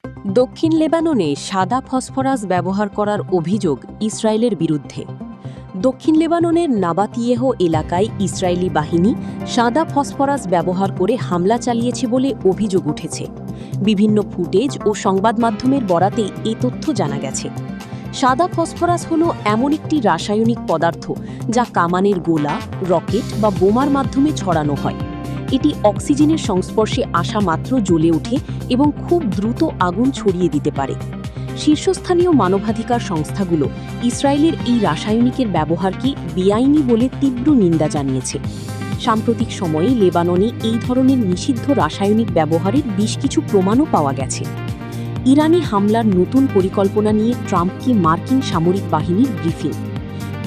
দক্ষিণ লেবাননে সাদা ফসফরাস ব্যবহার করার অভিযোগ ইসরায়েলের বিরুদ্ধে। দক্ষিণ লেবাননের নাবাতিয়েহ এলাকায় ইসরায়েলি বাহিনী সাদা ফসফরাস ব্যবহার করে হামলা চালিয়েছে বলে অভিযোগ উঠেছে। বিভিন্ন ফুটেজ ও সংবাদ মাধ্যমের বরাতে এ তথ্য জানা গেছে। সাদা ফসফরাস হল এমন একটি রাসায়নিক পদার্থ যা কামানের গোলা, রকেট বা বোমার মাধ্যমে ছড়ানো হয়। এটি অক্সিজেনের সংস্পর্শে আসা মাত্র জ্বলে ওঠে এবং খুব দ্রুত আগুন ছড়িয়ে দিতে পারে। শীর্ষস্থানীয় মানবাধিকার সংস্থাগুলো ইসরায়েলের এই রাসায়নিকের ব্যবহারকে বেআইনি বলে তীব্র নিন্দা জানিয়েছে। সাম্প্রতিক সময়ে লেবাননে এই ধরনের নিষিদ্ধ রাসায়নিক ব্যবহারের বেশ কিছু প্রমাণও পাওয়া গেছে। ইরানি হামলার নতুন পরিকল্পনা নিয়ে ট্রাম্পকে মার্কিন সামরিক বাহিনীর ব্রিফিং।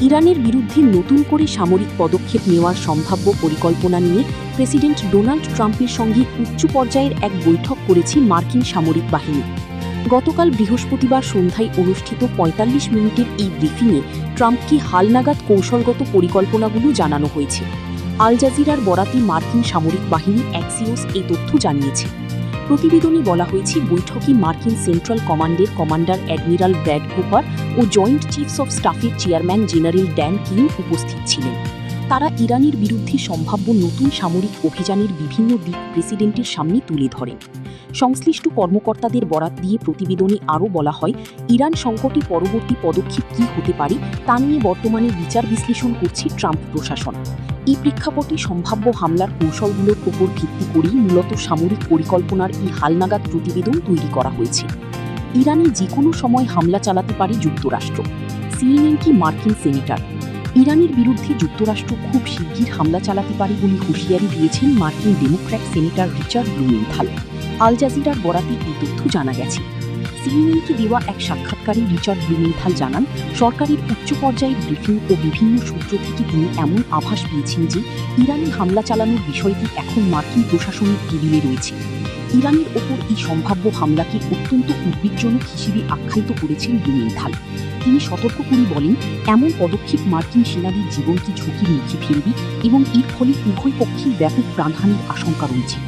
ইরানের বিরুদ্ধে নতুন করে সামরিক পদক্ষেপ নেওয়ার সম্ভাব্য পরিকল্পনা নিয়ে প্রেসিডেন্ট ডোনাল্ড ট্রাম্পের সঙ্গে উচ্চ পর্যায়ের এক বৈঠক করেছে মার্কিন সামরিক বাহিনী। গতকাল বৃহস্পতিবার সন্ধ্যায় অনুষ্ঠিত ৪৫ মিনিটের এই ব্রিফিংয়ে ট্রাম্পকে হালনাগাদ কৌশলগত পরিকল্পনাগুলো জানানো হয়েছে। আল জাজিরার বরাতে মার্কিন সামরিক বাহিনী অ্যাক্সিওস এই তথ্য জানিয়েছে। প্রতিবেদনে বলা হয়েছে, বৈঠকে মার্কিন সেন্ট্রাল কমান্ডের কমান্ডার অ্যাডমিরাল ব্র্যাড কুপার ও জয়েন্ট চিফস অব স্টাফের চেয়ারম্যান জেনারেল ড্যান কিন উপস্থিত ছিলেন। তারা ইরানের বিরুদ্ধে সম্ভাব্য নতুন সামরিক অভিযানের বিভিন্ন দিক প্রেসিডেন্টের সামনে তুলে ধরেন। সংশ্লিষ্ট কর্মকর্তাদের বরাত দিয়ে প্রতিবেদনে আরও বলা হয়, ইরান সংকটে পরবর্তী পদক্ষেপ কী হতে পারে তা নিয়ে বর্তমানে বিচার বিশ্লেষণ করছে ট্রাম্প প্রশাসন। এই প্রেক্ষাপটে সম্ভাব্য হামলার কৌশলগুলোর উপর ভিত্তি করেই মূলত সামরিক পরিকল্পনার এই হালনাগাদ প্রতিবেদন তৈরি করা হয়েছে। ইরানে যে কোনো সময় হামলা চালাতে পারে যুক্তরাষ্ট্র। সিএনএন কি মার্কিন সেনেটর। ইরানের বিরুদ্ধে যুক্তরাষ্ট্র খুব শিগগির হামলা চালাতে পারে বলে হুঁশিয়ারি দিয়েছেন মার্কিন ডেমোক্র্যাট সেনেটর রিচার্ড ব্লুমেনথাল। আল জাজিরার বরাতে এই তথ্য জানা গেছে। সিএনএনকে দেওয়া এক সাক্ষাৎকারে রিচার্ড ব্লুমেনথাল জানান, সরকারের উচ্চ পর্যায়ের ব্রিফিং ও বিভিন্ন সূত্র থেকে তিনি এমন আভাস পেয়েছেন যে ইরানে হামলা চালানোর বিষয়টি এখন মার্কিন প্রশাসনের টেবিলে রয়েছে। ইরানের ওপর এই সম্ভাব্য হামলাকে অত্যন্ত উদ্বেগজনক হিসেবে আখ্যায়িত করেছেন ব্লুমেনথাল। তিনি সতর্ক করে বলেন, এমন পদক্ষেপ মার্কিন সেনাদের জীবনকে ঝুঁকির মুখে ফেলবে এবং এর ফলে উভয় পক্ষেই ব্যাপক প্রাণহানির আশঙ্কা রয়েছে।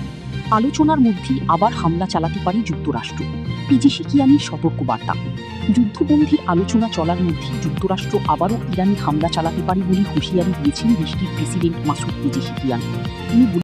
আলোচনার মধ্যেই আবার হামলা চালাতে পারে যুক্তরাষ্ট্র। পেজেশকিয়ানের সতর্কবার্তা। যুদ্ধবন্দির আলোচনা চলার মধ্যে যুক্তরাষ্ট্র আবারও ইরানি হামলা চালাতে পারে বলে হুঁশিয়ারি দিয়েছেন দেশটির প্রেসিডেন্ট মাসুদ পেজেশকিয়ান। তিনি